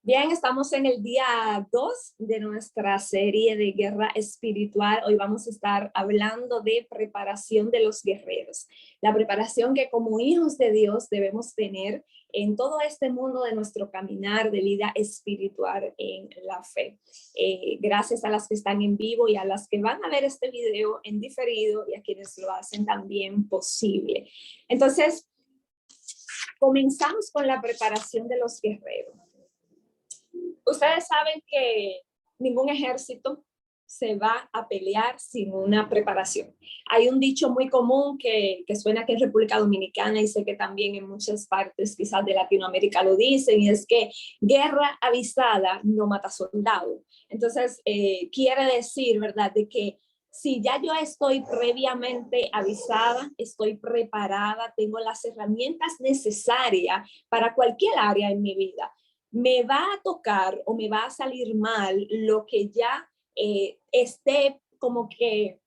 Bien, estamos en el día 2 de nuestra serie de guerra espiritual. Hoy vamos a estar hablando de preparación de los guerreros. La preparación que como hijos de Dios debemos tener en todo este mundo de nuestro caminar de vida espiritual en la fe. Gracias a las que están en vivo y a las que van a ver este video en diferido y a quienes lo hacen también posible. Entonces, comenzamos con la preparación de los guerreros. Ustedes saben que ningún ejército se va a pelear sin una preparación. Hay un dicho muy común que suena aquí en República Dominicana y sé que también en muchas partes quizás de Latinoamérica lo dicen, y es que guerra avisada no mata soldado. Entonces, quiere decir, ¿verdad?, de que si ya yo estoy previamente avisada, estoy preparada, tengo las herramientas necesarias para cualquier área en mi vida, me va a tocar o me va a salir mal lo que ya esté como que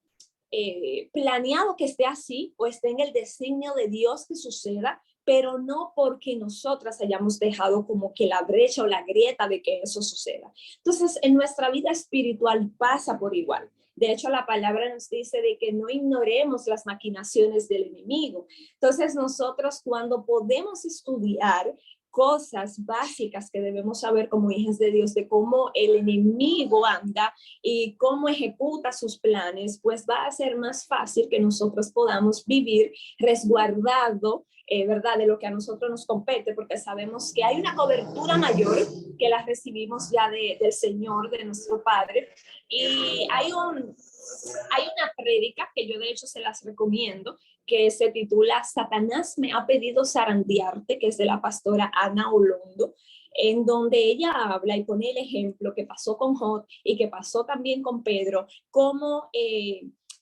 planeado que esté así o esté en el designio de Dios que suceda, pero no porque nosotras hayamos dejado como que la brecha o la grieta de que eso suceda. Entonces, en nuestra vida espiritual pasa por igual. De hecho, la palabra nos dice de que no ignoremos las maquinaciones del enemigo. Entonces, nosotros cuando podemos estudiar cosas básicas que debemos saber como hijas de Dios, de cómo el enemigo anda y cómo ejecuta sus planes, pues va a ser más fácil que nosotros podamos vivir resguardado, ¿verdad?, de lo que a nosotros nos compete, porque sabemos que hay una cobertura mayor que la recibimos ya del Señor, de nuestro Padre. Y hay una prédica que yo de hecho se las recomiendo, que se titula Satanás me ha pedido zarandearte, que es de la pastora Ana Olondo, en donde ella habla y pone el ejemplo que pasó con Job y que pasó también con Pedro, cómo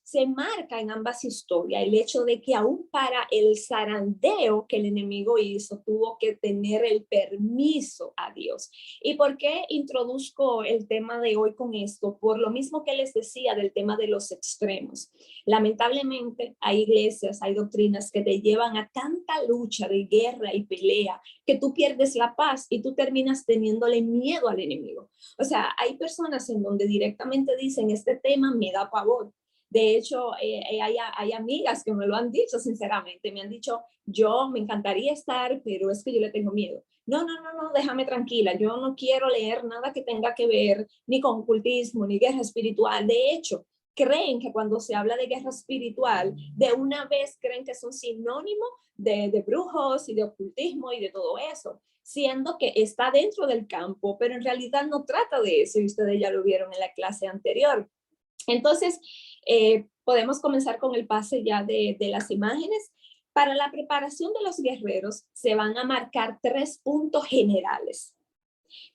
se marca en ambas historias el hecho de que aún para el zarandeo que el enemigo hizo, tuvo que tener el permiso a Dios. ¿Y por qué introduzco el tema de hoy con esto? Por lo mismo que les decía del tema de los extremos. Lamentablemente hay iglesias, hay doctrinas que te llevan a tanta lucha de guerra y pelea que tú pierdes la paz y tú terminas teniéndole miedo al enemigo. O sea, hay personas en donde directamente dicen, este tema me da pavor. De hecho, hay amigas que me lo han dicho sinceramente, me han dicho, yo me encantaría estar, pero es que yo le tengo miedo. No, déjame tranquila, yo no quiero leer nada que tenga que ver ni con ocultismo, ni guerra espiritual. De hecho, creen que cuando se habla de guerra espiritual, de una vez creen que son sinónimo de brujos y de ocultismo y de todo eso, siendo que está dentro del campo, pero en realidad no trata de eso, y ustedes ya lo vieron en la clase anterior. Entonces, podemos comenzar con el pase ya de las imágenes. Para la preparación de los guerreros se van a marcar 3 puntos generales.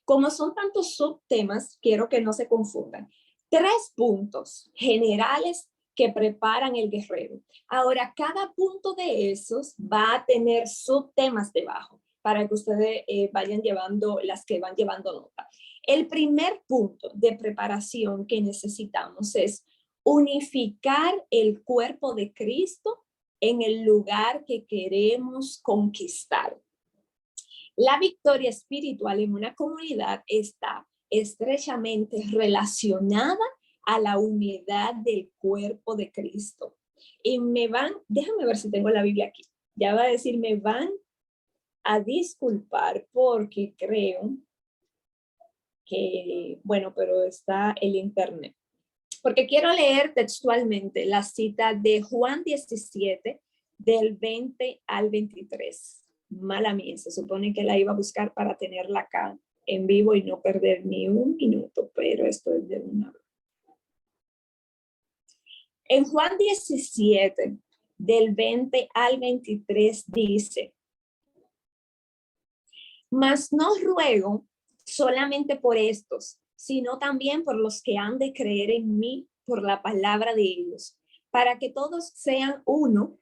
Como son tantos subtemas, quiero que no se confundan. 3 puntos generales que preparan el guerrero. Ahora, cada punto de esos va a tener subtemas debajo para que ustedes vayan llevando, las que van llevando nota. El primer punto de preparación que necesitamos es unificar el cuerpo de Cristo en el lugar que queremos conquistar. La victoria espiritual en una comunidad está estrechamente relacionada a la unidad del cuerpo de Cristo. Y déjame ver si tengo la Biblia aquí. Ya va a decir, me van a disculpar porque creo que, bueno, pero está el internet. Porque quiero leer textualmente la cita de Juan 17, del 20 al 23. Mala mía, se supone que la iba a buscar para tenerla acá en vivo y no perder ni un minuto, pero esto es de una vez. En Juan 17, del 20 al 23 dice, mas no ruego solamente por estos, sino también por los que han de creer en mí por la palabra de ellos, para que todos sean uno,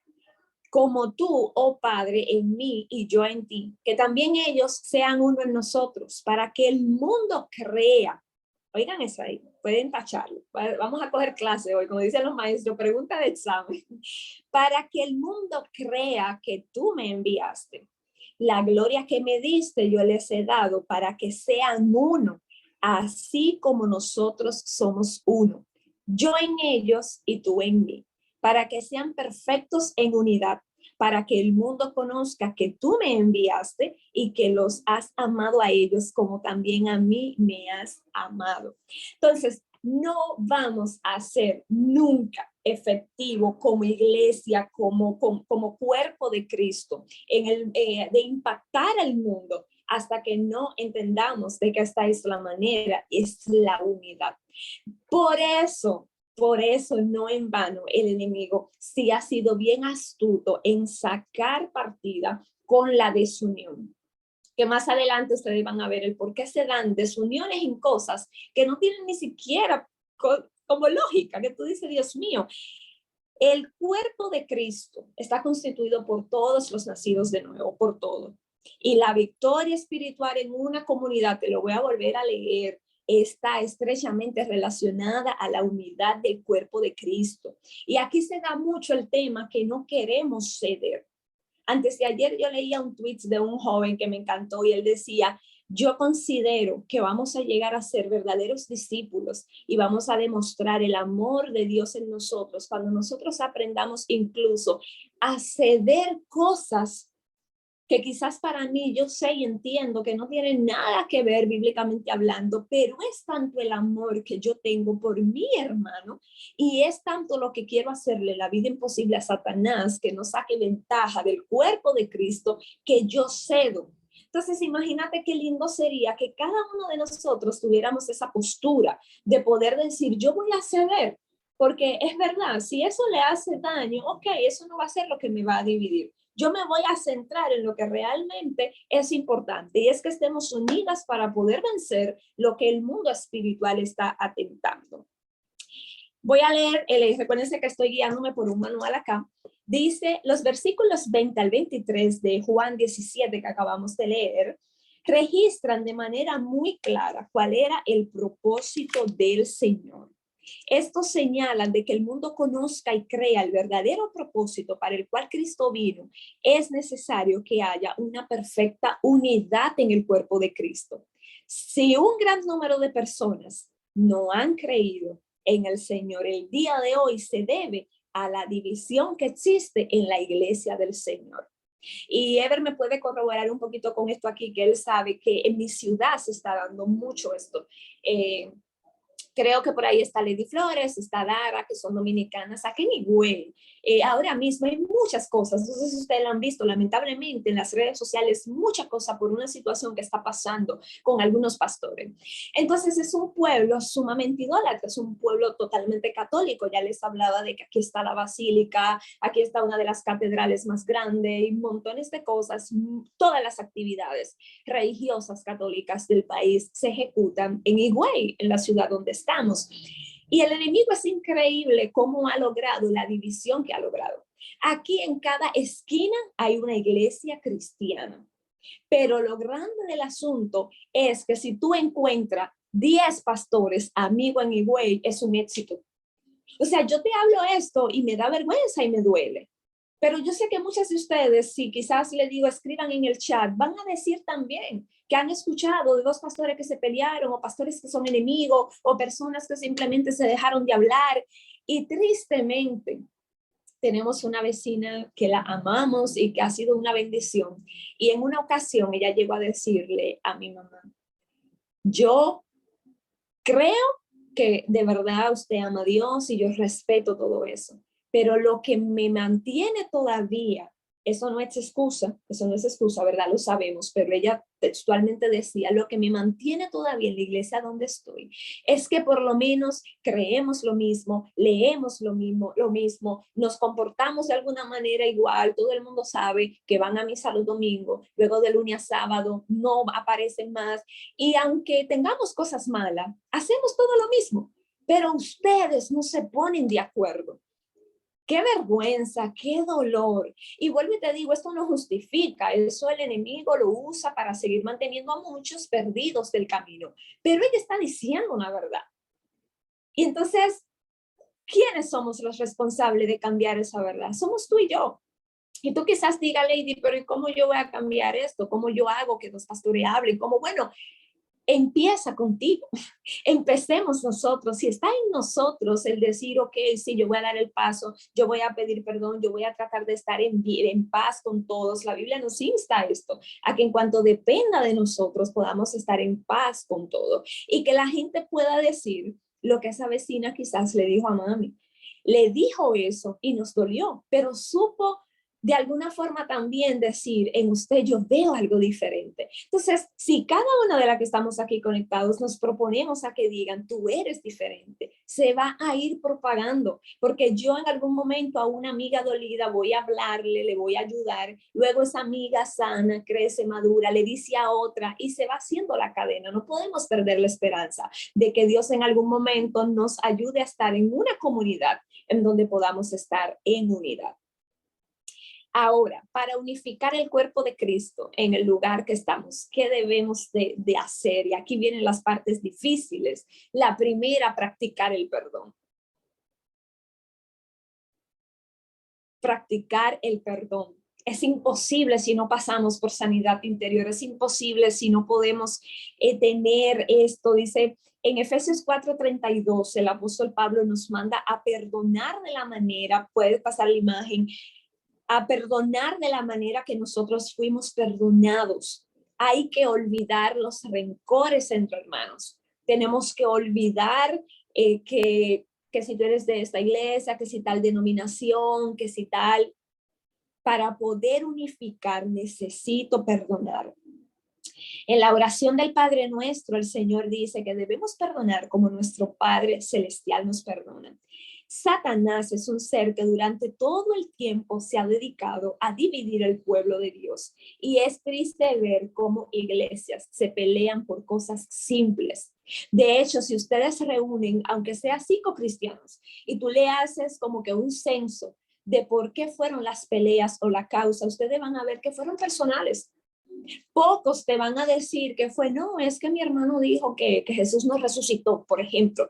como tú, oh Padre, en mí y yo en ti, que también ellos sean uno en nosotros, para que el mundo crea. Oigan eso ahí, pueden tacharlo. Vamos a coger clase hoy, como dicen los maestros, pregunta de examen. Para que el mundo crea que tú me enviaste. la gloria que me diste yo les he dado para que sean uno, así como nosotros somos uno. Yo en ellos y tú en mí, para que sean perfectos en unidad, para que el mundo conozca que tú me enviaste y que los has amado a ellos como también a mí me has amado. Entonces, no vamos a ser nunca efectivo como iglesia, como cuerpo de Cristo, de impactar al mundo hasta que no entendamos de que esta es la manera, es la unidad. Por eso, por eso, no en vano, el enemigo sí ha sido bien astuto en sacar partida con la desunión. Que más adelante ustedes van a ver el por qué se dan desuniones en cosas que no tienen ni siquiera como lógica, que tú dices, Dios mío, el cuerpo de Cristo está constituido por todos los nacidos de nuevo, por todo. Y la victoria espiritual en una comunidad, te lo voy a volver a leer, está estrechamente relacionada a la unidad del cuerpo de Cristo. Y aquí se da mucho el tema que no queremos ceder. Antes de ayer yo leía un tweet de un joven que me encantó y él decía, yo considero que vamos a llegar a ser verdaderos discípulos y vamos a demostrar el amor de Dios en nosotros cuando nosotros aprendamos incluso a ceder cosas que quizás para mí yo sé y entiendo que no tienen nada que ver bíblicamente hablando, pero es tanto el amor que yo tengo por mi hermano y es tanto lo que quiero hacerle la vida imposible a Satanás que no saque ventaja del cuerpo de Cristo que yo cedo. Entonces, imagínate qué lindo sería que cada uno de nosotros tuviéramos esa postura de poder decir, yo voy a ceder, porque es verdad, si eso le hace daño, ok, eso no va a ser lo que me va a dividir. Yo me voy a centrar en lo que realmente es importante y es que estemos unidas para poder vencer lo que el mundo espiritual está atentando. Voy a leer, recuérdense que estoy guiándome por un manual acá. Dice los versículos 20 al 23 de Juan 17 que acabamos de leer, registran de manera muy clara cuál era el propósito del Señor. Estos señalan de que el mundo conozca y crea el verdadero propósito para el cual Cristo vino. Es necesario que haya una perfecta unidad en el cuerpo de Cristo. Si un gran número de personas no han creído en el Señor, el día de hoy se debe a la división que existe en la iglesia del Señor. Y Ever me puede corroborar un poquito con esto aquí, que él sabe que en mi ciudad se está dando mucho esto. Creo que por ahí está Lady Flores, está Dara, que son dominicanas, aquí en Higüey. Ahora mismo hay muchas cosas, no sé si ustedes lo han visto, lamentablemente en las redes sociales, mucha cosa por una situación que está pasando con algunos pastores. Entonces es un pueblo sumamente idólatra, es un pueblo totalmente católico, ya les hablaba de que aquí está la basílica, aquí está una de las catedrales más grandes y montones de cosas, todas las actividades religiosas católicas del país se ejecutan en Higüey, en la ciudad donde estamos. Y el enemigo es increíble cómo ha logrado la división que ha logrado. Aquí en cada esquina hay una iglesia cristiana, pero lo grande del asunto es que si tú encuentras 10 pastores amigos en Higüey, es un éxito. O sea, yo te hablo esto y me da vergüenza y me duele. Pero yo sé que muchas de ustedes, si quizás le digo, escriban en el chat, van a decir también que han escuchado de dos pastores que se pelearon o pastores que son enemigos o personas que simplemente se dejaron de hablar. Y tristemente tenemos una vecina que la amamos y que ha sido una bendición. Y en una ocasión ella llegó a decirle a mi mamá, yo creo que de verdad usted ama a Dios y yo respeto todo eso. Pero lo que me mantiene todavía, eso no es excusa, ¿verdad? Lo sabemos, pero ella textualmente decía, lo que me mantiene todavía en la iglesia donde estoy es que por lo menos creemos lo mismo, leemos lo mismo, nos comportamos de alguna manera igual, todo el mundo sabe que van a misa los domingos, luego de lunes a sábado no aparecen más, y aunque tengamos cosas malas, hacemos todo lo mismo, pero ustedes no se ponen de acuerdo. Qué vergüenza, qué dolor. Y vuelvo y te digo, esto no justifica, eso el enemigo lo usa para seguir manteniendo a muchos perdidos del camino. Pero ella está diciendo una verdad. Y entonces, ¿quiénes somos los responsables de cambiar esa verdad? Somos tú y yo. Y tú quizás diga, Lady, pero ¿y cómo yo voy a cambiar esto? ¿Cómo yo hago que los pastores hablen? ¿Cómo? Bueno, empieza contigo. Empecemos nosotros. Si está en nosotros el decir, ok, sí, yo voy a dar el paso, yo voy a pedir perdón, yo voy a tratar de estar en paz con todos. La Biblia nos insta a esto, a que en cuanto dependa de nosotros podamos estar en paz con todo y que la gente pueda decir lo que esa vecina quizás le dijo a mami. Le dijo eso y nos dolió, pero supo de alguna forma también decir, en usted yo veo algo diferente. Entonces, si cada una de las que estamos aquí conectados nos proponemos a que digan, tú eres diferente, se va a ir propagando, porque yo en algún momento a una amiga dolida voy a hablarle, le voy a ayudar, luego esa amiga sana, crece, madura, le dice a otra y se va haciendo la cadena. No podemos perder la esperanza de que Dios en algún momento nos ayude a estar en una comunidad en donde podamos estar en unidad. Ahora, para unificar el cuerpo de Cristo en el lugar que estamos, ¿qué debemos de hacer? Y aquí vienen las partes difíciles. La primera, practicar el perdón. Practicar el perdón. Es imposible si no pasamos por sanidad interior, es imposible si no podemos tener esto. Dice en Efesios 4:32, el apóstol Pablo nos manda a perdonar de la manera, puede pasar la imagen, a perdonar de la manera que nosotros fuimos perdonados. Hay que olvidar los rencores entre hermanos. Tenemos que olvidar que si tú eres de esta iglesia, que si tal denominación, que si tal, para poder unificar necesito perdonar. En la oración del Padre Nuestro, el Señor dice que debemos perdonar como nuestro Padre Celestial nos perdona. Satanás es un ser que durante todo el tiempo se ha dedicado a dividir el pueblo de Dios. Y es triste ver cómo iglesias se pelean por cosas simples. De hecho, si ustedes se reúnen, aunque sea 5 cristianos, y tú le haces como que un censo de por qué fueron las peleas o la causa, ustedes van a ver que fueron personales. Pocos te van a decir que fue, no, es que mi hermano dijo que Jesús nos resucitó, por ejemplo.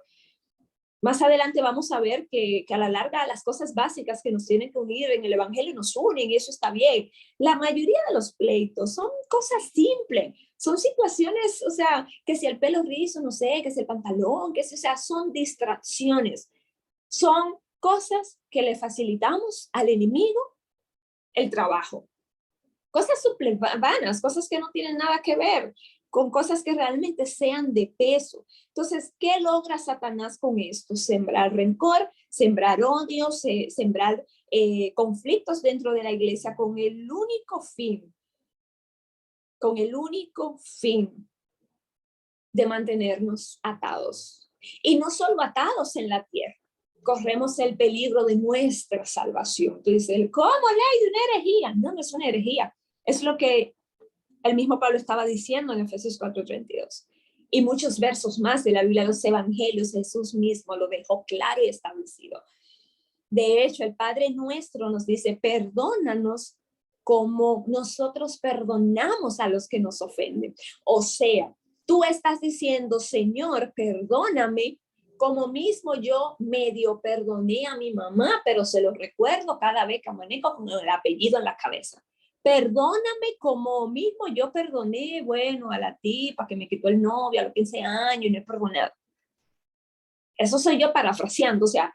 Más adelante vamos a ver que a la larga las cosas básicas que nos tienen que unir en el evangelio nos unen y eso está bien. La mayoría de los pleitos son cosas simples, son situaciones, o sea, que si el pelo rizo, no sé, que si el pantalón, que si, o sea, son distracciones, son cosas que le facilitamos al enemigo el trabajo. Cosas súper vanas, cosas que no tienen nada que ver con cosas que realmente sean de peso. Entonces, ¿qué logra Satanás con esto? Sembrar rencor, sembrar odio, sembrar conflictos dentro de la iglesia con el único fin de mantenernos atados. Y no solo atados en la tierra, corremos el peligro de nuestra salvación. Tú dices, ¿cómo ley de una herejía? No, no es una herejía. Es lo que el mismo Pablo estaba diciendo en Efesios 4:32. Y muchos versos más de la Biblia, los evangelios, Jesús mismo lo dejó claro y establecido. De hecho, el Padre Nuestro nos dice, perdónanos como nosotros perdonamos a los que nos ofenden. O sea, tú estás diciendo, Señor, perdóname, como mismo yo medio perdoné a mi mamá, pero se lo recuerdo cada vez que amanezco con el apellido en la cabeza. Perdóname como mismo yo perdoné, bueno, a la tipa que me quitó el novio a los 15 años y no he perdonado. Eso soy yo parafraseando, o sea,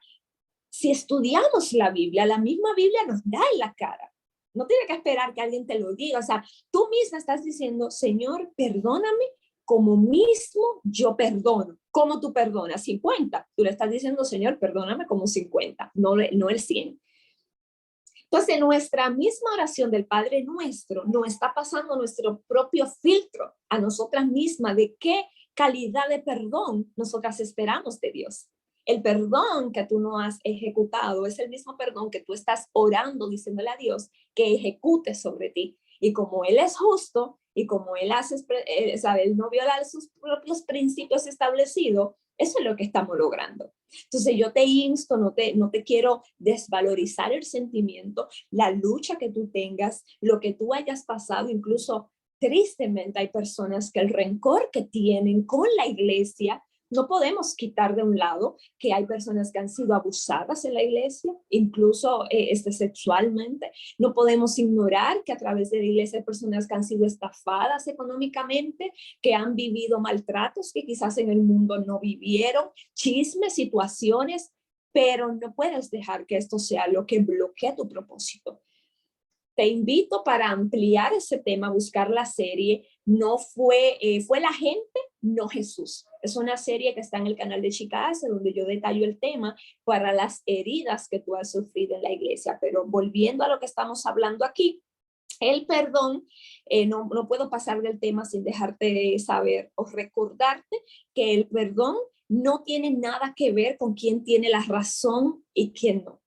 si estudiamos la misma Biblia nos da en la cara. No tiene que esperar que alguien te lo diga. O sea, tú misma estás diciendo, Señor, perdóname como mismo yo perdono. ¿Cómo tú perdonas? 50. Tú le estás diciendo, Señor, perdóname como 50, no el 100. Entonces, nuestra misma oración del Padre Nuestro nos está pasando nuestro propio filtro a nosotras mismas de qué calidad de perdón nosotras esperamos de Dios. El perdón que tú no has ejecutado es el mismo perdón que tú estás orando, diciéndole a Dios que ejecute sobre ti. Y como Él es justo y como Él sabe, Él no viola sus propios principios establecidos, eso es lo que estamos logrando. Entonces yo te insto, no te quiero desvalorizar el sentimiento, la lucha que tú tengas, lo que tú hayas pasado, incluso tristemente hay personas que el rencor que tienen con la iglesia, No podemos quitar de un lado que hay personas que han sido abusadas en la iglesia, incluso sexualmente. No podemos ignorar que a través de la iglesia hay personas que han sido estafadas económicamente, que han vivido maltratos que quizás en el mundo no vivieron, chismes, situaciones, pero no puedes dejar que esto sea lo que bloquee tu propósito. Te invito para ampliar ese tema, buscar la serie. No fue, fue la gente, no Jesús. Es una serie que está en el canal de Chica Hace, donde yo detallo el tema para las heridas que tú has sufrido en la iglesia. Pero volviendo a lo que estamos hablando aquí, el perdón, no puedo pasar del tema sin dejarte saber o recordarte que el perdón no tiene nada que ver con quién tiene la razón y quién no.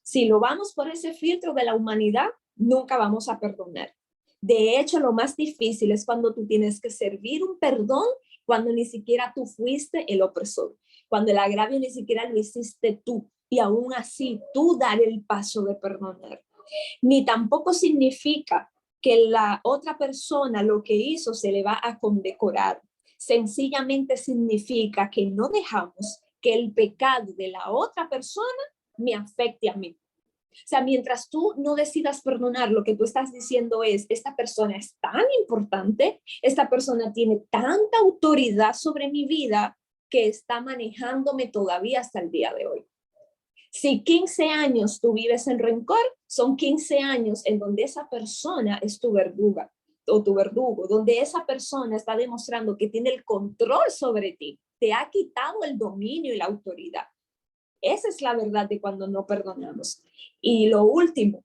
Si lo vamos por ese filtro de la humanidad, nunca vamos a perdonar. De hecho, lo más difícil es cuando tú tienes que servir un perdón cuando ni siquiera tú fuiste el opresor, cuando el agravio ni siquiera lo hiciste tú y aún así tú dar el paso de perdonar. Ni tampoco significa que la otra persona lo que hizo se le va a condecorar. Sencillamente significa que no dejamos que el pecado de la otra persona me afecte a mí. O sea, mientras tú no decidas perdonar, lo que tú estás diciendo es, esta persona es tan importante, esta persona tiene tanta autoridad sobre mi vida que está manejándome todavía hasta el día de hoy. Si 15 años tú vives en rencor, son 15 años en donde esa persona es tu verduga o tu verdugo, donde esa persona está demostrando que tiene el control sobre ti, te ha quitado el dominio y la autoridad. Esa es la verdad de cuando no perdonamos. Y lo último,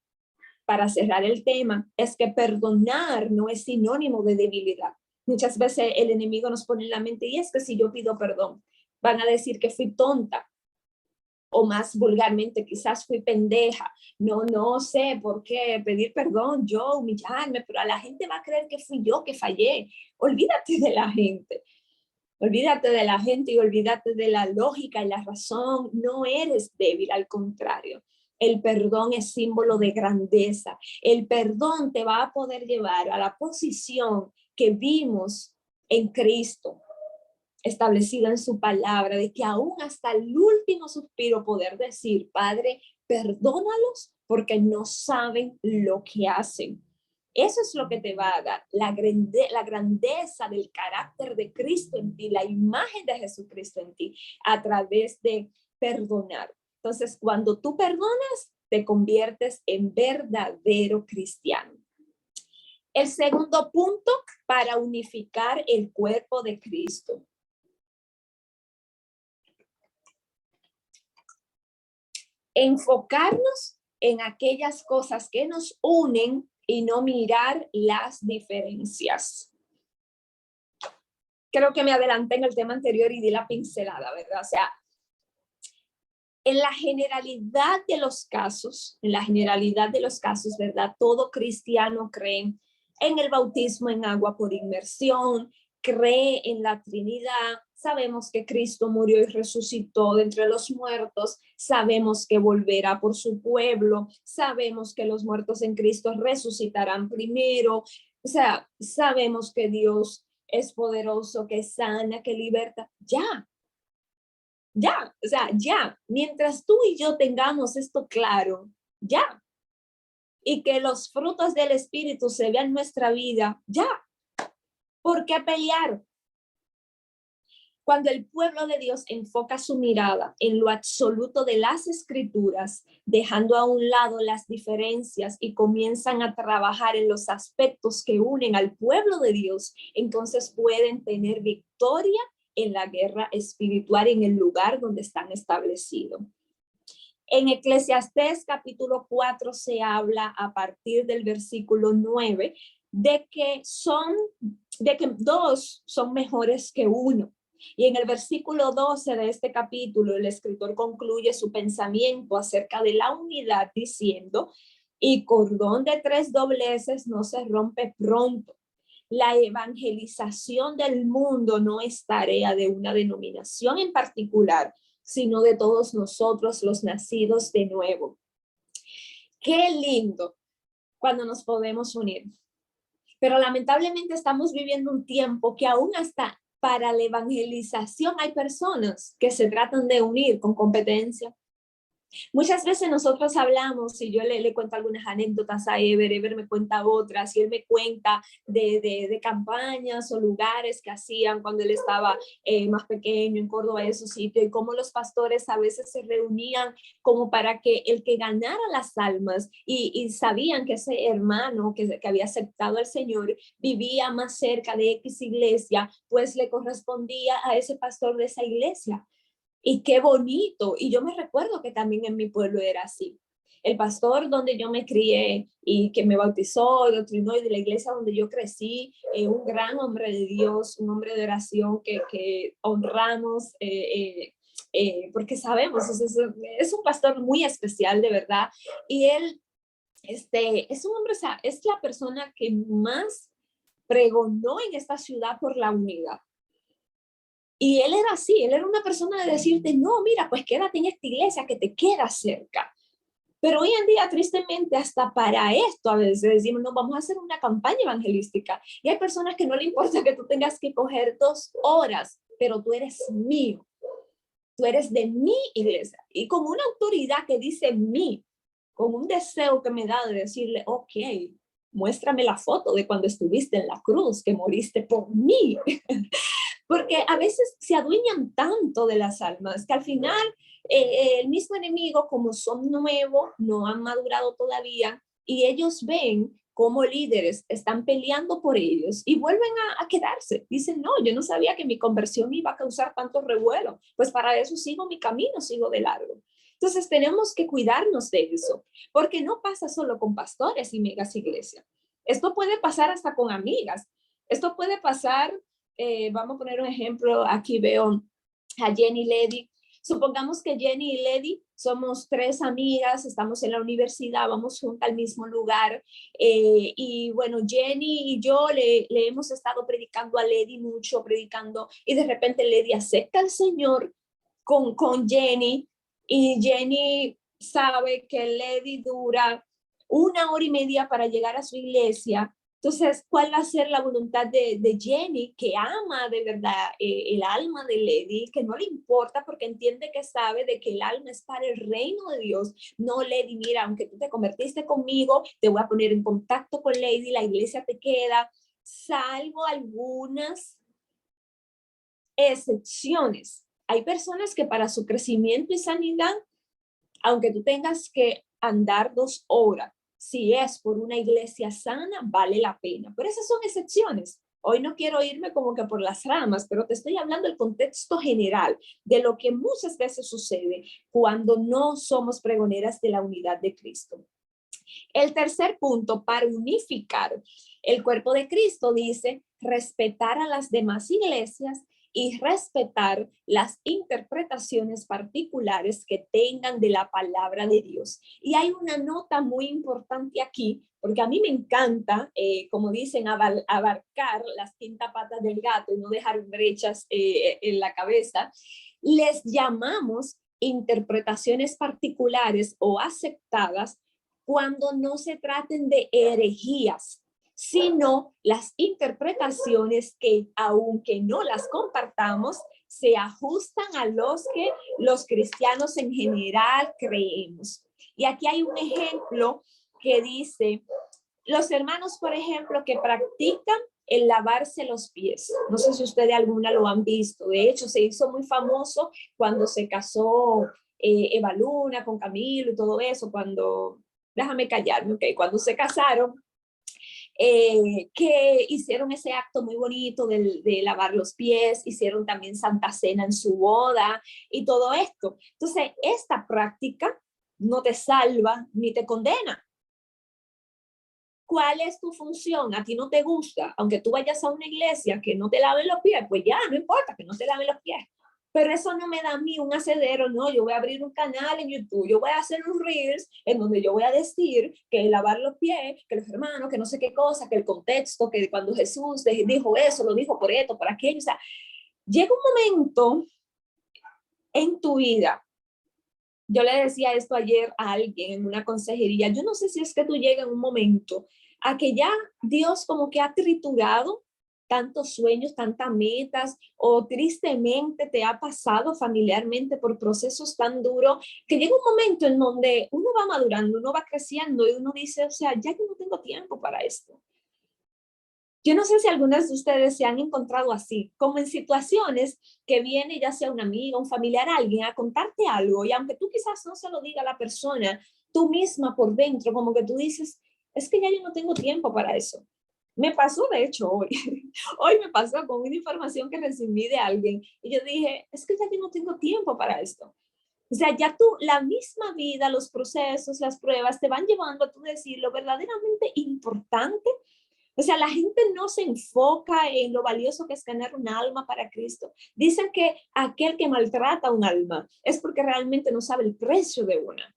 para cerrar el tema, es que perdonar no es sinónimo de debilidad. Muchas veces el enemigo nos pone en la mente, y es que si yo pido perdón, van a decir que fui tonta, o más vulgarmente, quizás fui pendeja. No sé por qué pedir perdón, yo humillarme, pero a la gente va a creer que fui yo que fallé. Olvídate de la gente. Olvídate de la gente y olvídate de la lógica y la razón. No eres débil, al contrario. El perdón es símbolo de grandeza. El perdón te va a poder llevar a la posición que vimos en Cristo, establecida en su palabra, de que aún hasta el último suspiro poder decir, Padre, perdónalos porque no saben lo que hacen. Eso es lo que te va a dar la grandeza del carácter de Cristo en ti, la imagen de Jesucristo en ti, a través de perdonar. Entonces, cuando tú perdonas, te conviertes en verdadero cristiano. El segundo punto para unificar el cuerpo de Cristo. Enfocarnos en aquellas cosas que nos unen y no mirar las diferencias. Creo que me adelanté en el tema anterior y di la pincelada, ¿verdad? O sea, en la generalidad de los casos, ¿verdad? Todo cristiano cree en el bautismo en agua por inmersión, cree en la Trinidad, sabemos que Cristo murió y resucitó de entre los muertos, sabemos que volverá por su pueblo, sabemos que los muertos en Cristo resucitarán primero, o sea, sabemos que Dios es poderoso, que sana, que liberta, ya, mientras tú y yo tengamos esto claro, ya, y que los frutos del Espíritu se vean en nuestra vida, ya, ¿por qué pelear? Cuando el pueblo de Dios enfoca su mirada en lo absoluto de las Escrituras, dejando a un lado las diferencias y comienzan a trabajar en los aspectos que unen al pueblo de Dios, entonces pueden tener victoria en la guerra espiritual en el lugar donde están establecidos. En Eclesiastés capítulo 4 se habla a partir del versículo 9 de que dos son mejores que uno. Y en el versículo 12 de este capítulo, el escritor concluye su pensamiento acerca de la unidad diciendo, y cordón de 3 dobleces no se rompe pronto. La evangelización del mundo no es tarea de una denominación en particular, sino de todos nosotros los nacidos de nuevo. Qué lindo cuando nos podemos unir. Pero lamentablemente estamos viviendo un tiempo que aún hasta para la evangelización hay personas que se tratan de unir con competencia. Muchas veces nosotros hablamos y yo le cuento algunas anécdotas a Ever me cuenta otras y él me cuenta de campañas o lugares que hacían cuando él estaba más pequeño en Córdoba, esos sitios, y cómo los pastores a veces se reunían como para que el que ganara las almas y sabían que ese hermano que había aceptado al Señor vivía más cerca de X iglesia, pues le correspondía a ese pastor de esa iglesia. Y qué bonito. Y yo me recuerdo que también en mi pueblo era así. El pastor donde yo me crié y que me bautizó, doctrinó, y de la iglesia donde yo crecí, un gran hombre de Dios, un hombre de oración que honramos, porque sabemos, es un pastor muy especial, de verdad. Y él es un hombre, o sea, es la persona que más pregonó en esta ciudad por la unidad. Y él era así, él era una persona de decirte, no, mira, pues quédate en esta iglesia que te queda cerca. Pero hoy en día, tristemente, hasta para esto a veces decimos, no, vamos a hacer una campaña evangelística. Y hay personas que no le importa que tú tengas que coger 2 horas, pero tú eres mío, tú eres de mi iglesia. Y con una autoridad que dice mí, con un deseo que me da de decirle, ok, muéstrame la foto de cuando estuviste en la cruz, que moriste por mí. Porque a veces se adueñan tanto de las almas que al final el mismo enemigo, como son nuevos, no han madurado todavía, y ellos ven cómo líderes están peleando por ellos y vuelven a quedarse. Dicen, no, yo no sabía que mi conversión iba a causar tanto revuelo. Pues para eso sigo mi camino, sigo de largo. Entonces tenemos que cuidarnos de eso, porque no pasa solo con pastores y megas iglesias. Esto puede pasar hasta con amigas. Esto puede pasar, vamos a poner un ejemplo, aquí veo a Jenny Ledy. Supongamos que Jenny y Ledy somos 3 amigas, estamos en la universidad, vamos juntas al mismo lugar, y bueno, Jenny y yo le hemos estado predicando a Ledy mucho, predicando, y de repente Ledy acepta al Señor con Jenny, y Jenny sabe que Ledy dura 1 hora y media para llegar a su iglesia. Entonces, ¿cuál va a ser la voluntad de Jenny, que ama de verdad el alma de Ledy, que no le importa porque entiende que sabe de que el alma es para el reino de Dios? No, Ledy, mira, aunque tú te convertiste conmigo, te voy a poner en contacto con Ledy, la iglesia te queda, salvo algunas excepciones. Hay personas que para su crecimiento y sanidad, aunque tú tengas que andar 2 horas, si es por una iglesia sana, vale la pena. Pero esas son excepciones. Hoy no quiero irme como que por las ramas, pero te estoy hablando del contexto general, de lo que muchas veces sucede cuando no somos pregoneras de la unidad de Cristo. El tercer punto, para unificar el cuerpo de Cristo, dice respetar a las demás iglesias y respetar las interpretaciones particulares que tengan de la palabra de Dios. Y hay una nota muy importante aquí, porque a mí me encanta, como dicen, abarcar las 5 patas del gato y no dejar brechas en la cabeza. Les llamamos interpretaciones particulares o aceptadas cuando no se traten de herejías, sino las interpretaciones que, aunque no las compartamos, se ajustan a los que los cristianos en general creemos. Y aquí hay un ejemplo que dice, los hermanos, por ejemplo, que practican el lavarse los pies. No sé si ustedes alguna lo han visto. De hecho, se hizo muy famoso cuando se casó Eva Luna con Camilo y todo eso, cuando, déjame callarme, ok, cuando se casaron, que hicieron ese acto muy bonito de lavar los pies, hicieron también Santa Cena en su boda y todo esto. Entonces, esta práctica no te salva ni te condena. ¿Cuál es tu función? A ti no te gusta, aunque tú vayas a una iglesia que no te laven los pies, pues ya, no importa que no te laven los pies. Pero eso no me da a mí un asedero, no, yo voy a abrir un canal en YouTube, yo voy a hacer un Reels en donde yo voy a decir que lavar los pies, que los hermanos, que no sé qué cosa, que el contexto, que cuando Jesús dijo eso, lo dijo por esto, por aquello. O sea, llega un momento en tu vida, yo le decía esto ayer a alguien en una consejería, yo no sé si es que tú llegas en un momento a que ya Dios como que ha triturado tantos sueños, tantas metas, o tristemente te ha pasado familiarmente por procesos tan duros, que llega un momento en donde uno va madurando, uno va creciendo y uno dice, o sea, ya que no tengo tiempo para esto. Yo no sé si algunas de ustedes se han encontrado así, como en situaciones que viene ya sea una amiga, un familiar, alguien a contarte algo, y aunque tú quizás no se lo diga a la persona, tú misma por dentro, como que tú dices, es que ya yo no tengo tiempo para eso. Me pasó, de hecho, hoy. Hoy me pasó con una información que recibí de alguien y yo dije, es que ya yo no tengo tiempo para esto. O sea, ya tú, la misma vida, los procesos, las pruebas te van llevando a tú decir lo verdaderamente importante. O sea, la gente no se enfoca en lo valioso que es ganar un alma para Cristo. Dicen que aquel que maltrata un alma es porque realmente no sabe el precio de una.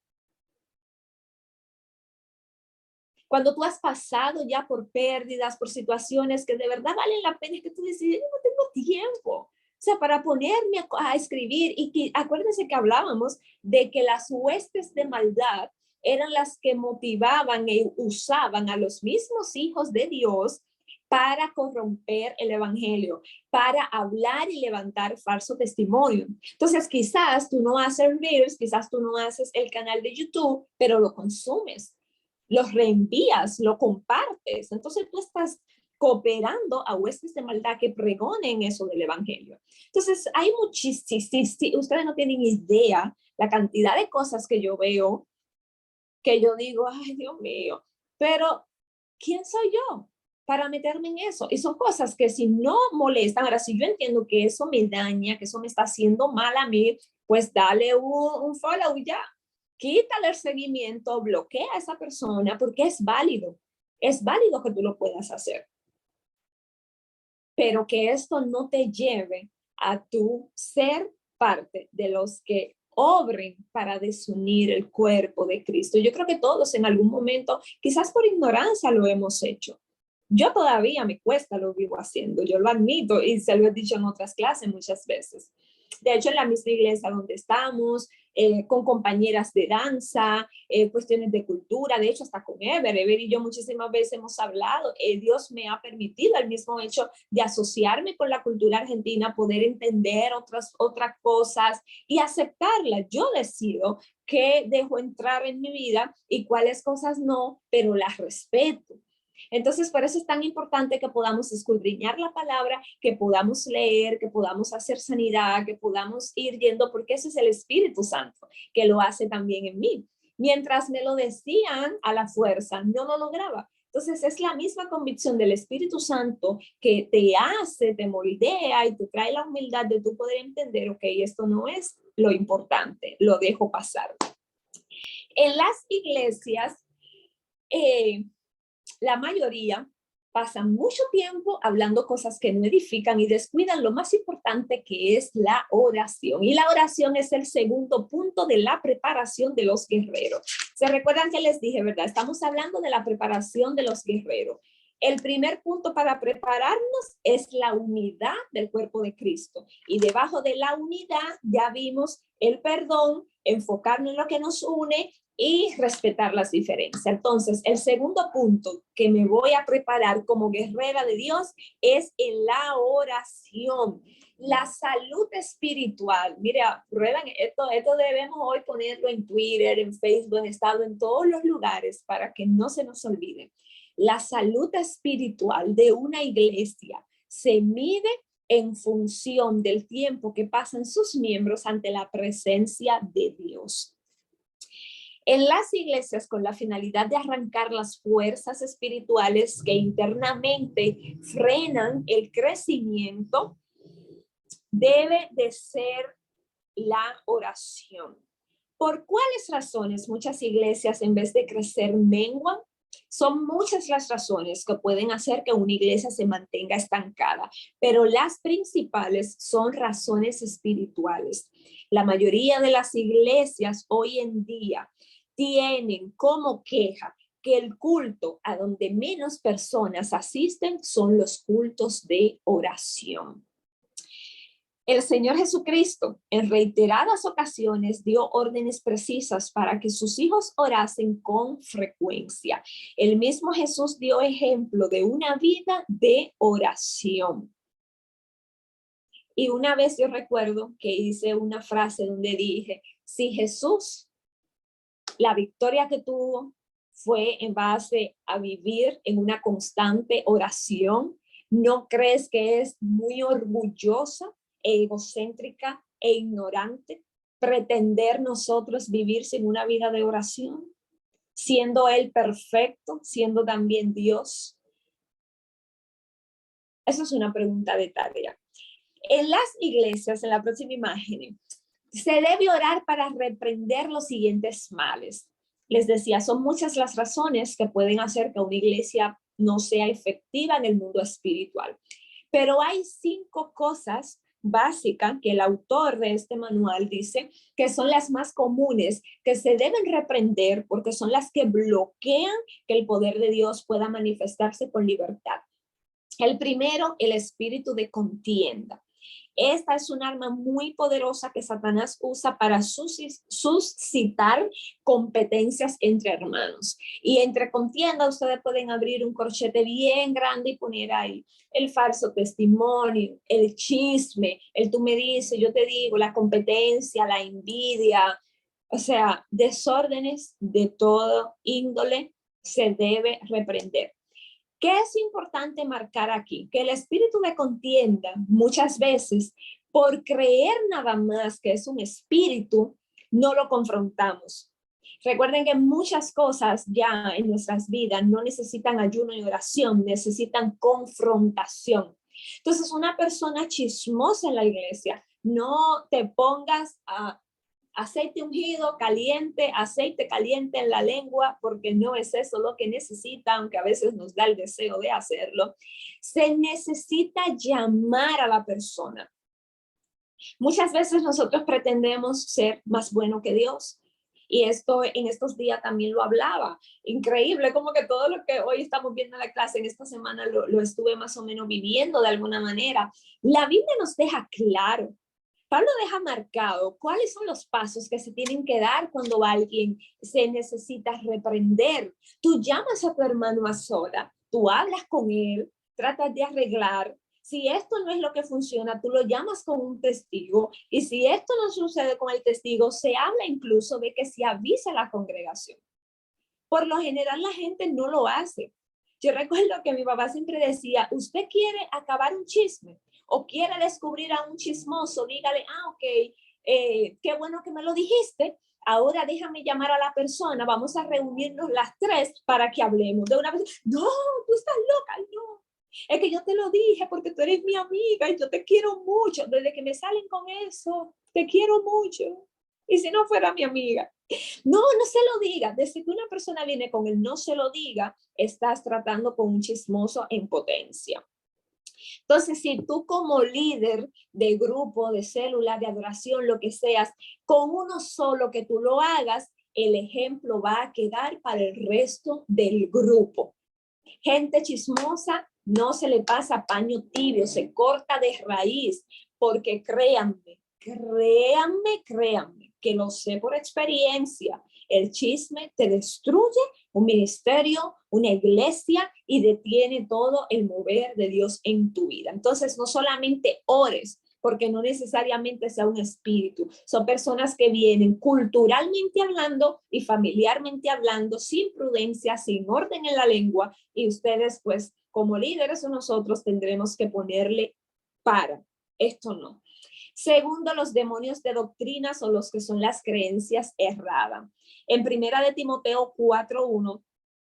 Cuando tú has pasado ya por pérdidas, por situaciones que de verdad valen la pena, que tú dices, yo no tengo tiempo. O sea, para ponerme a escribir, y que, acuérdense que hablábamos de que las huestes de maldad eran las que motivaban e usaban a los mismos hijos de Dios para corromper el evangelio, para hablar y levantar falso testimonio. Entonces, quizás tú no haces reels, quizás tú no haces el canal de YouTube, pero lo consumes, los reenvías, lo compartes. Entonces tú estás cooperando a huestes de maldad que pregonen eso del evangelio. Entonces hay muchísimas, ustedes no tienen idea la cantidad de cosas que yo veo, que yo digo, ay Dios mío, pero ¿quién soy yo para meterme en eso? Y son cosas que si no molestan, ahora si yo entiendo que eso me daña, que eso me está haciendo mal a mí, pues dale un follow y ya. Quítale el seguimiento, bloquea a esa persona porque es válido que tú lo puedas hacer, pero que esto no te lleve a tu ser parte de los que obren para desunir el cuerpo de Cristo. Yo creo que todos en algún momento, quizás por ignorancia, lo hemos hecho. Yo todavía me cuesta, lo vivo haciendo, yo lo admito y se lo he dicho en otras clases muchas veces. De hecho, en la misma iglesia donde estamos, con compañeras de danza, cuestiones de cultura, de hecho hasta con Ever y yo muchísimas veces hemos hablado, Dios me ha permitido el mismo hecho de asociarme con la cultura argentina, poder entender otras cosas y aceptarlas. Yo decido qué dejo entrar en mi vida y cuáles cosas no, pero las respeto. Entonces, por eso es tan importante que podamos escudriñar la palabra, que podamos leer, que podamos hacer sanidad, que podamos ir yendo, porque ese es el Espíritu Santo que lo hace también en mí. Mientras me lo decían a la fuerza, no lo lograba. Entonces, es la misma convicción del Espíritu Santo que te hace, te moldea y te trae la humildad de tu poder entender, ok, esto no es lo importante, lo dejo pasar. En las iglesias, la mayoría pasan mucho tiempo hablando cosas que no edifican y descuidan lo más importante, que es la oración. Y la oración es el segundo punto de la preparación de los guerreros. ¿Se recuerdan que les dije, verdad? Estamos hablando de la preparación de los guerreros. El primer punto para prepararnos es la unidad del cuerpo de Cristo. Y debajo de la unidad ya vimos el perdón, enfocarnos en lo que nos une y respetar las diferencias. Entonces, el segundo punto que me voy a preparar como guerrera de Dios es en la oración. La salud espiritual. Mira, prueban esto debemos hoy ponerlo en Twitter, en Facebook, en estado, en todos los lugares para que no se nos olvide. La salud espiritual de una iglesia se mide en función del tiempo que pasan sus miembros ante la presencia de Dios. En las iglesias, con la finalidad de arrancar las fuerzas espirituales que internamente frenan el crecimiento, debe de ser la oración. ¿Por cuáles razones muchas iglesias, en vez de crecer, menguan? Son muchas las razones que pueden hacer que una iglesia se mantenga estancada, pero las principales son razones espirituales. La mayoría de las iglesias hoy en día tienen como queja que el culto a donde menos personas asisten son los cultos de oración. El Señor Jesucristo en reiteradas ocasiones dio órdenes precisas para que sus hijos orasen con frecuencia. El mismo Jesús dio ejemplo de una vida de oración. Y una vez yo recuerdo que hice una frase donde dije, si Jesús, la victoria que tuvo fue en base a vivir en una constante oración, ¿no crees que es muy orgullosa, egocéntrica e ignorante pretender nosotros vivir sin una vida de oración? Siendo Él perfecto, siendo también Dios. Esa es una pregunta de tarea. En las iglesias, en la próxima imagen, se debe orar para reprender los siguientes males. Les decía, son muchas las razones que pueden hacer que una iglesia no sea efectiva en el mundo espiritual. Pero hay 5 cosas básicas que el autor de este manual dice que son las más comunes, que se deben reprender porque son las que bloquean que el poder de Dios pueda manifestarse con libertad. El primero, el espíritu de contienda. Esta es un arma muy poderosa que Satanás usa para suscitar competencias entre hermanos. Y entre contienda ustedes pueden abrir un corchete bien grande y poner ahí el falso testimonio, el chisme, el tú me dices, yo te digo, la competencia, la envidia, o sea, desórdenes de todo índole se debe reprender. ¿Qué es importante marcar aquí? Que el espíritu de contienda muchas veces, por creer nada más que es un espíritu, no lo confrontamos. Recuerden que muchas cosas ya en nuestras vidas no necesitan ayuno y oración, necesitan confrontación. Entonces, una persona chismosa en la iglesia, no te pongas a aceite ungido, caliente, aceite caliente en la lengua, porque no es eso lo que necesita, aunque a veces nos da el deseo de hacerlo. Se necesita llamar a la persona. Muchas veces nosotros pretendemos ser más bueno que Dios. Y esto en estos días también lo hablaba. Increíble, como que todo lo que hoy estamos viendo en la clase, en esta semana lo estuve más o menos viviendo de alguna manera. La Biblia nos deja claro. Pablo deja marcado cuáles son los pasos que se tienen que dar cuando alguien se necesita reprender. Tú llamas a tu hermano a sola, tú hablas con él, tratas de arreglar. Si esto no es lo que funciona, tú lo llamas con un testigo. Y si esto no sucede con el testigo, se habla incluso de que se avise a la congregación. Por lo general, la gente no lo hace. Yo recuerdo que mi papá siempre decía, ¿usted quiere acabar un chisme o quiere descubrir a un chismoso? Dígale, ok, qué bueno que me lo dijiste. Ahora déjame llamar a la persona, vamos a reunirnos las 3 para que hablemos. De una vez, no, tú estás loca, no. Es que yo te lo dije porque tú eres mi amiga y yo te quiero mucho. Desde que me salen con eso, te quiero mucho. Y si no fuera mi amiga. No, no se lo diga. Desde que una persona viene con el no se lo diga, estás tratando con un chismoso en potencia. Entonces, si tú como líder de grupo, de célula, de adoración, lo que seas, con uno solo que tú lo hagas, el ejemplo va a quedar para el resto del grupo. Gente chismosa no se le pasa paño tibio, se corta de raíz, porque créanme, que lo sé por experiencia. El chisme te destruye un ministerio, una iglesia y detiene todo el mover de Dios en tu vida. Entonces, no solamente ores, porque no necesariamente sea un espíritu. Son personas que vienen culturalmente hablando y familiarmente hablando, sin prudencia, sin orden en la lengua, y ustedes, pues, como líderes o nosotros tendremos que ponerle para. Esto no. Segundo, los demonios de doctrinas o los que son las creencias erradas. En primera de Timoteo 4:1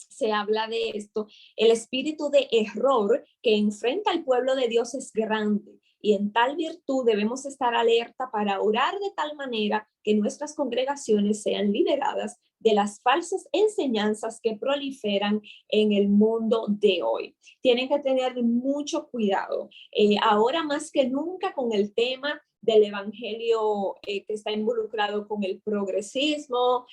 se habla de esto. El espíritu de error que enfrenta al pueblo de Dios es grande. Y en tal virtud debemos estar alerta para orar de tal manera que nuestras congregaciones sean liberadas de las falsas enseñanzas que proliferan en el mundo de hoy. Tienen que tener mucho cuidado. Ahora más que nunca con el tema del evangelio que está involucrado con el progresismo,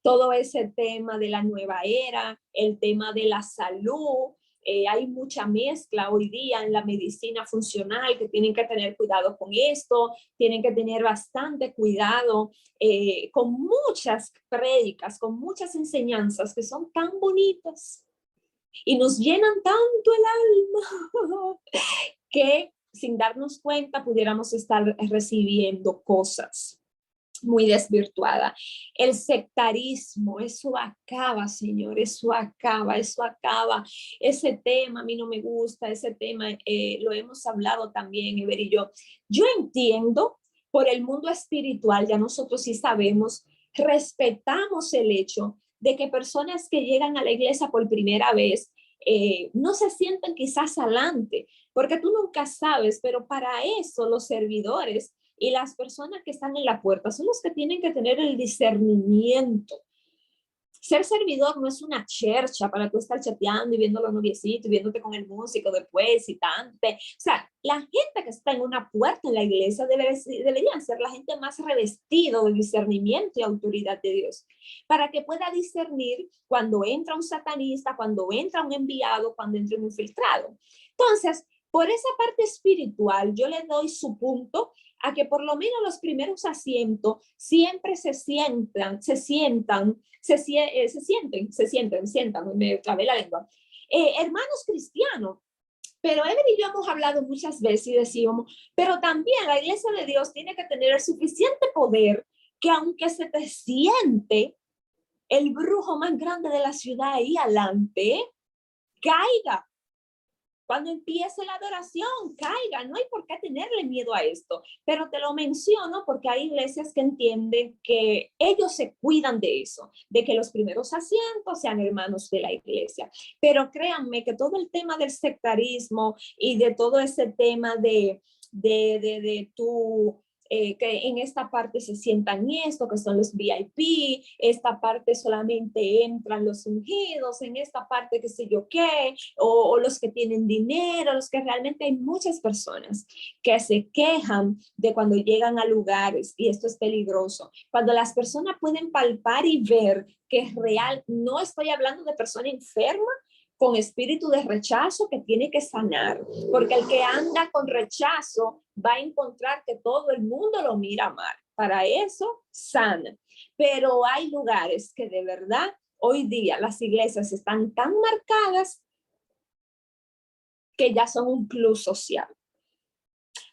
todo ese tema de la nueva era, el tema de la salud, Hay mucha mezcla hoy día en la medicina funcional, que tienen que tener cuidado con esto, tienen que tener bastante cuidado con muchas prédicas, con muchas enseñanzas que son tan bonitas y nos llenan tanto el alma que sin darnos cuenta pudiéramos estar recibiendo cosas muy desvirtuada. El sectarismo, eso acaba, Señor, eso acaba, eso acaba. Ese tema a mí no me gusta, ese tema lo hemos hablado también, Ever y yo. Yo entiendo por el mundo espiritual, ya nosotros sí sabemos, respetamos el hecho de que personas que llegan a la iglesia por primera vez no se sienten quizás adelante, porque tú nunca sabes, pero para eso los servidores y las personas que están en la puerta son los que tienen que tener el discernimiento. Ser servidor no es una chercha para tú estar chateando y viendo los noviecitos y viéndote con el músico después y tanto. O sea, la gente que está en una puerta en la iglesia deberían ser la gente más revestida de discernimiento y autoridad de Dios, para que pueda discernir cuando entra un satanista, cuando entra un enviado, cuando entra un infiltrado. Entonces, por esa parte espiritual, yo le doy su punto a que por lo menos los primeros asientos siempre se sientan, me trabé la lengua. Hermanos cristianos, pero Ever y yo hemos hablado muchas veces y decíamos, pero también la iglesia de Dios tiene que tener el suficiente poder que aunque se te siente el brujo más grande de la ciudad ahí adelante, caiga. Cuando empiece la adoración, caiga, no hay por qué tenerle miedo a esto, pero te lo menciono porque hay iglesias que entienden que ellos se cuidan de eso, de que los primeros asientos sean hermanos de la iglesia, pero créanme que todo el tema del sectarismo y de todo ese tema de tu que en esta parte se sientan esto, que son los VIP, esta parte solamente entran los ungidos, en esta parte qué sé yo qué, o los que tienen dinero, los que realmente hay muchas personas que se quejan de cuando llegan a lugares, y esto es peligroso, cuando las personas pueden palpar y ver que es real, no estoy hablando de persona enferma, con espíritu de rechazo que tiene que sanar, porque el que anda con rechazo va a encontrar que todo el mundo lo mira mal. Para eso, sana. Pero hay lugares que de verdad hoy día las iglesias están tan marcadas que ya son un club social.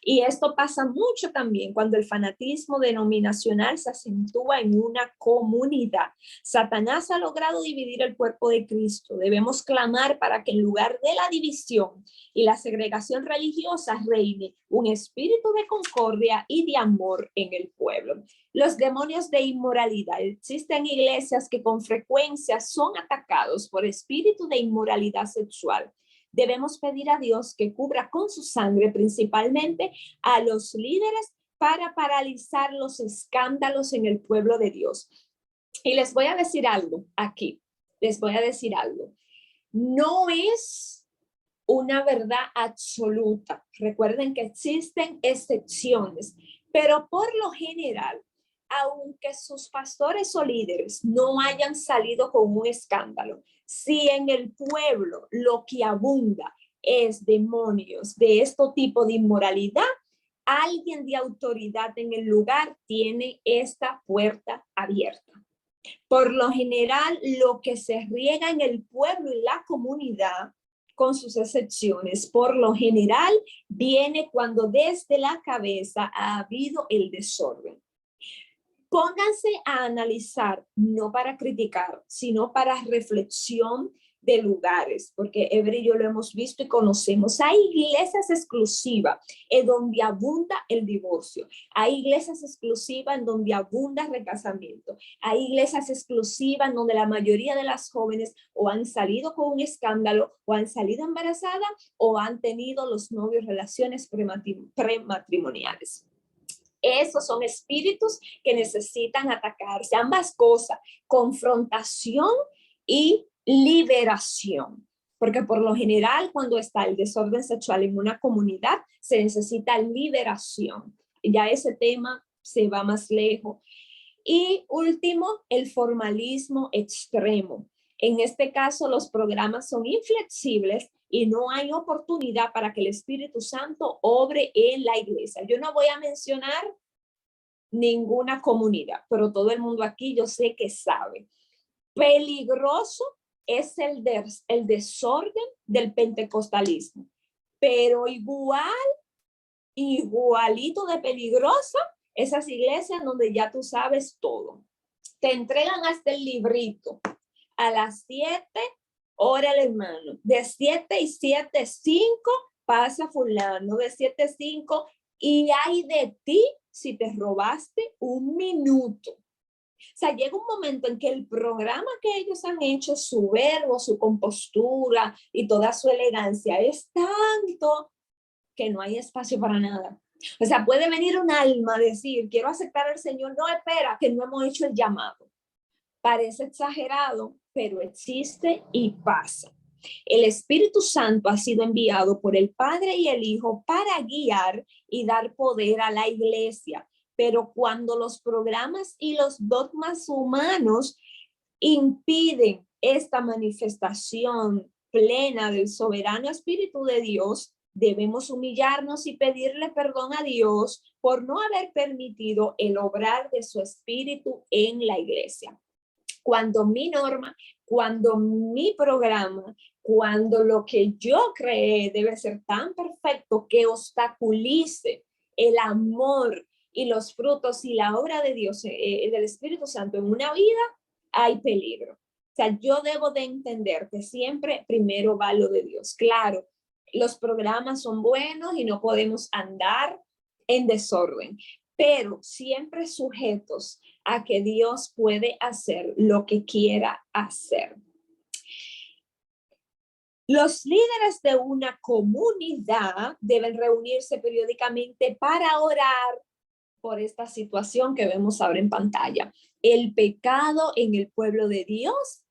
Y esto pasa mucho también cuando el fanatismo denominacional se acentúa en una comunidad. Satanás ha logrado dividir el cuerpo de Cristo. Debemos clamar para que en lugar de la división y la segregación religiosa reine un espíritu de concordia y de amor en el pueblo. Los demonios de inmoralidad. Existen iglesias que con frecuencia son atacados por espíritu de inmoralidad sexual. Debemos pedir a Dios que cubra con su sangre principalmente a los líderes para paralizar los escándalos en el pueblo de Dios. Y les voy a decir algo aquí, les voy a decir algo. No es una verdad absoluta. Recuerden que existen excepciones, pero por lo general, aunque sus pastores o líderes no hayan salido con un escándalo, si en el pueblo lo que abunda es demonios de este tipo de inmoralidad, alguien de autoridad en el lugar tiene esta puerta abierta. Por lo general, lo que se riega en el pueblo y la comunidad, con sus excepciones, por lo general viene cuando desde la cabeza ha habido el desorden. Pónganse a analizar, no para criticar, sino para reflexión de lugares, porque Ever y yo lo hemos visto y conocemos. Hay iglesias exclusivas en donde abunda el divorcio. Hay iglesias exclusivas en donde abunda el recasamiento. Hay iglesias exclusivas en donde la mayoría de las jóvenes o han salido con un escándalo, o han salido embarazadas, o han tenido los novios relaciones prematrimoniales. Esos son espíritus que necesitan atacarse. Ambas cosas, confrontación y liberación. Porque por lo general, cuando está el desorden sexual en una comunidad, se necesita liberación. Ya ese tema se va más lejos. Y último, el formalismo extremo. En este caso, los programas son inflexibles y no hay oportunidad para que el Espíritu Santo obre en la iglesia. Yo no voy a mencionar ninguna comunidad, pero todo el mundo aquí yo sé que sabe. Peligroso es el desorden del pentecostalismo, pero igualito de peligrosa esas iglesias donde ya tú sabes todo. Te entregan hasta el librito. A las 7, ora el hermano. De 7 y 7:05 pasa fulano. De 7:05 y hay de ti si te robaste un minuto. O sea, llega un momento en que el programa que ellos han hecho, su verbo, su compostura y toda su elegancia es tanto que no hay espacio para nada. O sea, puede venir un alma a decir, quiero aceptar al Señor. No, espera, que no hemos hecho el llamado. Parece exagerado, pero existe y pasa. El Espíritu Santo ha sido enviado por el Padre y el Hijo para guiar y dar poder a la iglesia. Pero cuando los programas y los dogmas humanos impiden esta manifestación plena del soberano Espíritu de Dios, debemos humillarnos y pedirle perdón a Dios por no haber permitido el obrar de su Espíritu en la iglesia. Cuando mi norma, cuando mi programa, cuando lo que yo creé debe ser tan perfecto que obstaculice el amor y los frutos y la obra de Dios, del Espíritu Santo en una vida, hay peligro. O sea, yo debo de entender que siempre primero va lo de Dios. Claro, los programas son buenos y no podemos andar en desorden, pero siempre sujetos a que Dios puede hacer lo que quiera hacer. Los líderes de una comunidad deben reunirse periódicamente para orar por esta situación que vemos ahora en pantalla. El pecado en el pueblo de Dios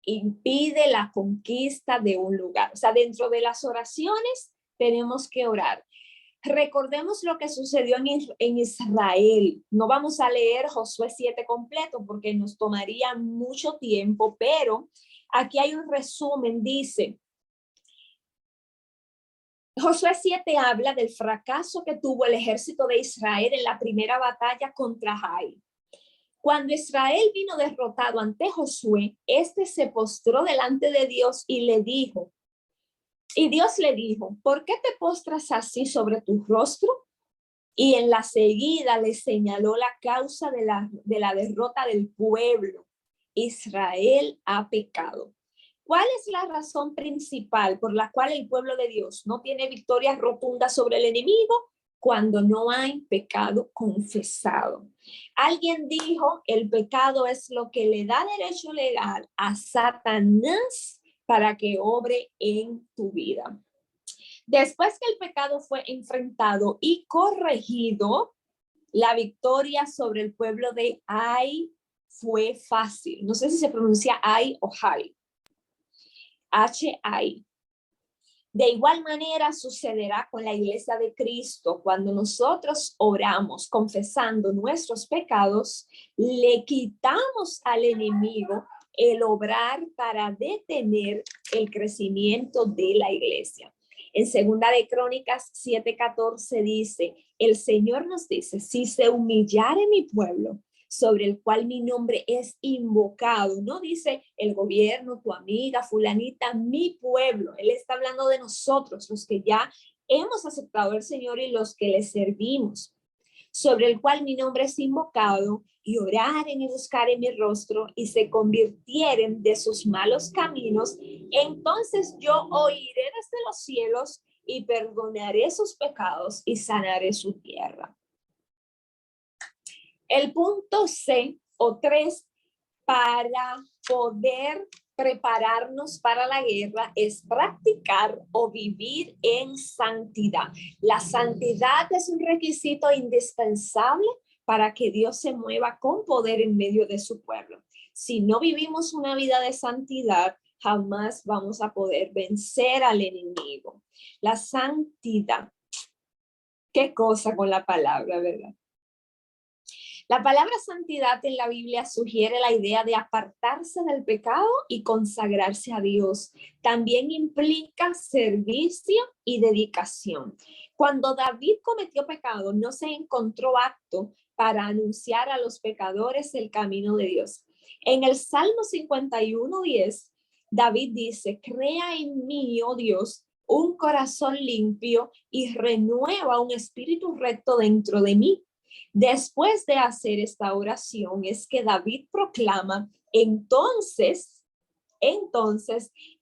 impide la conquista de un lugar. O sea, dentro de las oraciones tenemos que orar. Recordemos lo que sucedió en Israel. No vamos a leer Josué 7 completo porque nos tomaría mucho tiempo, pero aquí hay un resumen. Dice, Josué 7 habla del fracaso que tuvo el ejército de Israel en la primera batalla contra Jai. Cuando Israel vino derrotado ante Josué, este se postró delante de Dios y le dijo, y Dios le dijo, ¿por qué te postras así sobre tu rostro? Y en la seguida le señaló la causa de la derrota del pueblo. Israel ha pecado. ¿Cuál es la razón principal por la cual el pueblo de Dios no tiene victoria rotunda sobre el enemigo? Cuando no hay pecado confesado. Alguien dijo, el pecado es lo que le da derecho legal a Satanás para que obre en tu vida. Después que el pecado fue enfrentado y corregido, la victoria sobre el pueblo de Ai fue fácil. No sé si se pronuncia Ai o Hai. H-I. De igual manera sucederá con la iglesia de Cristo. Cuando nosotros oramos confesando nuestros pecados, le quitamos al enemigo el obrar para detener el crecimiento de la iglesia. En Segunda de Crónicas 7:14 dice, el Señor nos dice, si se humillare mi pueblo, sobre el cual mi nombre es invocado, no dice el gobierno, tu amiga, fulanita, mi pueblo. Él está hablando de nosotros, los que ya hemos aceptado al Señor y los que le servimos, sobre el cual mi nombre es invocado, y oraren y buscaren mi rostro y se convirtieren de sus malos caminos, entonces yo oiré desde los cielos y perdonaré sus pecados y sanaré su tierra. El punto C o 3 para poder prepararnos para la guerra es practicar o vivir en santidad. La santidad es un requisito indispensable para que Dios se mueva con poder en medio de su pueblo. Si no vivimos una vida de santidad, jamás vamos a poder vencer al enemigo. La santidad, qué cosa con la palabra, ¿verdad? La palabra santidad en la Biblia sugiere la idea de apartarse del pecado y consagrarse a Dios. También implica servicio y dedicación. Cuando David cometió pecado, no se encontró apto para anunciar a los pecadores el camino de Dios. En el Salmo 51:10, David dice: crea en mí, oh Dios, un corazón limpio y renueva un espíritu recto dentro de mí. Después de hacer esta oración es que David proclama: entonces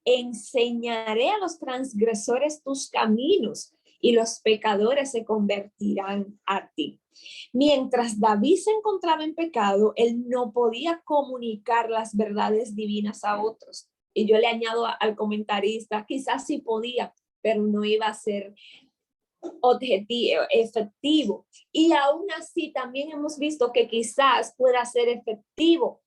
enseñaré a los transgresores tus caminos y los pecadores se convertirán a ti. Mientras David se encontraba en pecado, él no podía comunicar las verdades divinas a otros. Y yo le añado al comentarista, quizás sí podía, pero no iba a ser objetivo, efectivo. Y aún así también hemos visto que quizás pueda ser efectivo,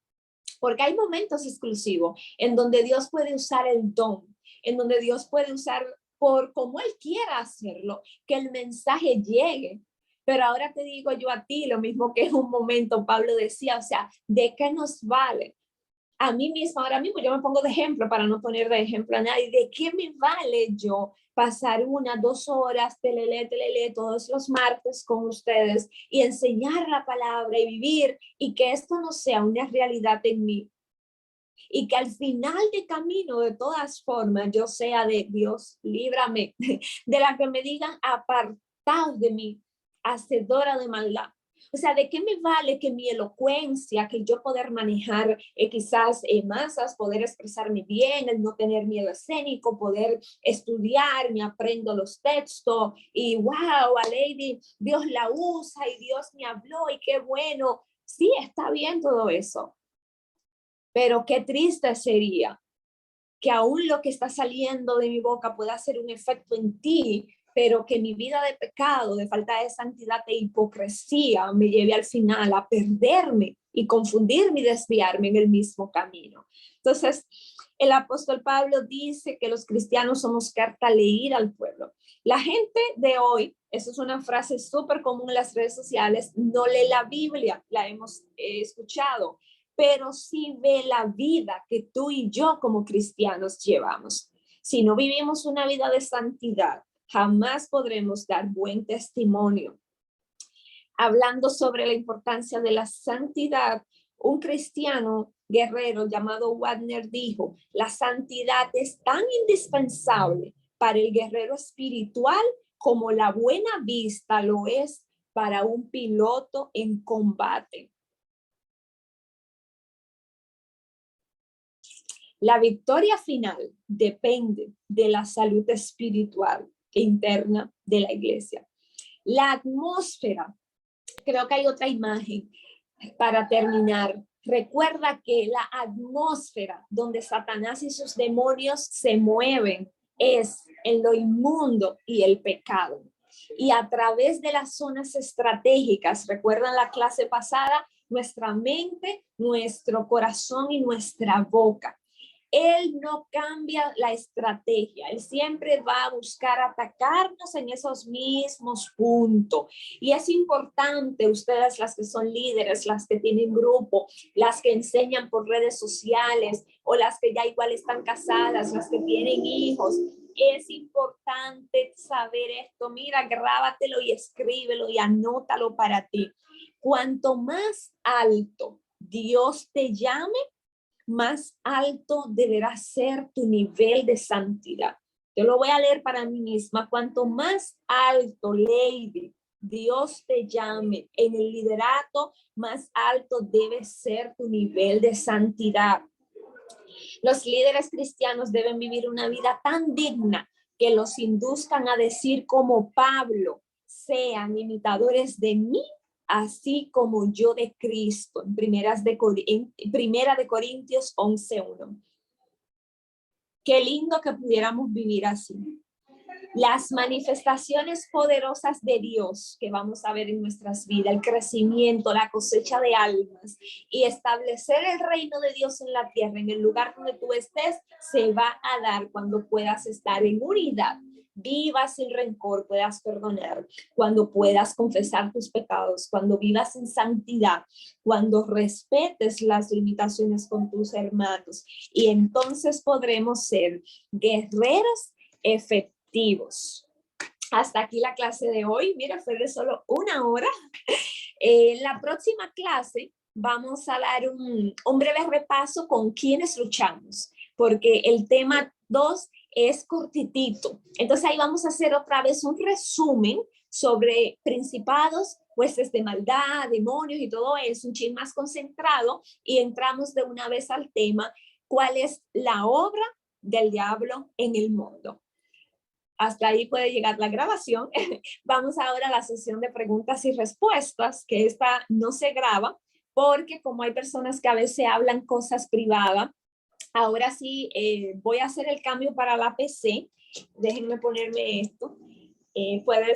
porque hay momentos exclusivos en donde Dios puede usar el don, en donde Dios puede usar por como Él quiera hacerlo, que el mensaje llegue. Pero ahora te digo yo a ti, lo mismo que en un momento Pablo decía, o sea, ¿de qué nos vale? A mí misma, ahora mismo yo me pongo de ejemplo para no poner de ejemplo a nadie. ¿De qué me vale yo pasar 1, 2 horas, telele, todos los martes con ustedes y enseñar la palabra y vivir y que esto no sea una realidad en mí? Y que al final de camino, de todas formas, yo sea de Dios, líbrame de la que me digan apartados de mí, hacedora de maldad. O sea, ¿de qué me vale que mi elocuencia, que yo poder manejar quizás masas, poder expresarme bien, el no tener miedo escénico, poder estudiar, me aprendo los textos y wow, a Lady, Dios la usa y Dios me habló y qué bueno. Sí, está bien todo eso, pero qué triste sería que aún lo que está saliendo de mi boca pueda hacer un efecto en ti, pero que mi vida de pecado, de falta de santidad e hipocresía me lleve al final a perderme y confundirme y desviarme en el mismo camino. Entonces, el apóstol Pablo dice que los cristianos somos carta leída al pueblo. La gente de hoy, eso es una frase súper común en las redes sociales, no lee la Biblia, la hemos escuchado, pero sí ve la vida que tú y yo como cristianos llevamos. Si no vivimos una vida de santidad, jamás podremos dar buen testimonio. Hablando sobre la importancia de la santidad, un cristiano guerrero llamado Wagner dijo: la santidad es tan indispensable para el guerrero espiritual como la buena vista lo es para un piloto en combate. La victoria final depende de la salud espiritual interna de la iglesia. La atmósfera, creo que hay otra imagen para terminar. Recuerda que la atmósfera donde Satanás y sus demonios se mueven es en lo inmundo y el pecado. Y a través de las zonas estratégicas, recuerdan la clase pasada, nuestra mente, nuestro corazón y nuestra boca. Él no cambia la estrategia, él siempre va a buscar atacarnos en esos mismos puntos. Y es importante, ustedes las que son líderes, las que tienen grupo, las que enseñan por redes sociales o las que ya igual están casadas, las que tienen hijos, es importante saber esto. Mira, grábatelo y escríbelo y anótalo para ti. Cuanto más alto Dios te llame, más alto deberá ser tu nivel de santidad. Yo lo voy a leer para mí misma. Cuanto más alto, Lady, Dios te llame en el liderato, más alto debe ser tu nivel de santidad. Los líderes cristianos deben vivir una vida tan digna que los induzcan a decir como Pablo: sean imitadores de mí, así como yo de Cristo, en Primera de Corintios 11:1. Qué lindo que pudiéramos vivir así. Las manifestaciones poderosas de Dios que vamos a ver en nuestras vidas, el crecimiento, la cosecha de almas y establecer el reino de Dios en la tierra, en el lugar donde tú estés, se va a dar cuando puedas estar en unidad vivas sin rencor, puedas perdonar, cuando puedas confesar tus pecados, cuando vivas en santidad, cuando respetes las limitaciones con tus hermanos. Y entonces podremos ser guerreros efectivos. Hasta aquí la clase de hoy. Mira, fue de solo 1 hora. En la próxima clase vamos a dar un breve repaso con quiénes luchamos, porque el tema 2 es cortitito. Entonces ahí vamos a hacer otra vez un resumen sobre principados, huestes de maldad, demonios y todo eso, un chin más concentrado, y entramos de una vez al tema, ¿cuál es la obra del diablo en el mundo? Hasta ahí puede llegar la grabación. Vamos ahora a la sesión de preguntas y respuestas, que esta no se graba, porque como hay personas que a veces hablan cosas privadas, ahora sí voy a hacer el cambio para la PC. Déjenme ponerme esto. Puede